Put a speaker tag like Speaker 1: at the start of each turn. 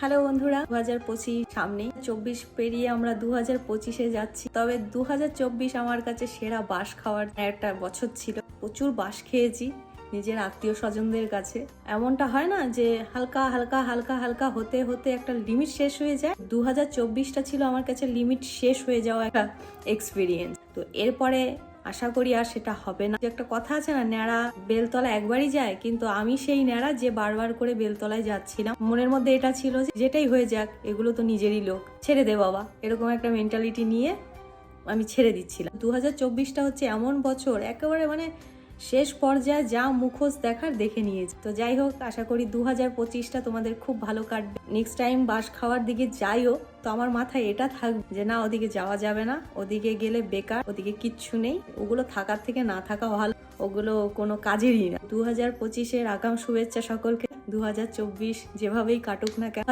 Speaker 1: Hello বন্ধুরা, 2025 সামনে 24 পেরিয়ে আমরা 2025-এ যাচ্ছি। তবে 2024 আমার কাছে সেরা বাঁশ খাওয়ার একটা বছর ছিল। প্রচুর বাঁশ খেয়েছি নিজের আত্মীয় স্বজনদের কাছে। এমনটা হয় না যে হালকা হালকা হালকা হালকা হতে হতে একটা লিমিট শেষ হয়ে যায়। 2024টা ছিল আমার কাছে লিমিট শেষ হয়ে যাওয়া একটা এক্সপিরিয়েন্স। তো এরপরে আশা করি আর সেটা হবে না। একটা কথা আছে না, ন্যাড়া বেলতলা একবারই যায়, কিন্তু আমি সেই ন্যাড়া যে বারবার করে বেলতলায় যাচ্ছিলাম। মনের মধ্যে এটা ছিল যে যেটাই হয়ে যাক, এগুলো তো নিজেরই লোক, ছেড়ে দে বাবা, এরকম একটা মেন্টালিটি নিয়ে আমি ছেড়ে দিচ্ছিলাম। 2024টা হচ্ছে এমন বছর, একেবারে মানে শেষ পর্যায়ে যা মুখোশ দেখার দেখে নিয়েছি। তো যাই হোক, আশা করি 2025টা তোমাদের খুব ভালো কাটবে। নেক্সট টাইম বাঁশ খাওয়ার দিকে যাইও তো আমার মাথায় এটা থাকবে যে না, ওদিকে যাওয়া যাবে না, ওদিকে গেলে বেকার, ওদিকে কিচ্ছু নেই, ওগুলো থাকার থেকে না থাকা ভালো, ওগুলো কোনো কাজেরই না। 2025-এর আগাম শুভেচ্ছা সকলকে। 2024 যেভাবেই কাটুক না কেন,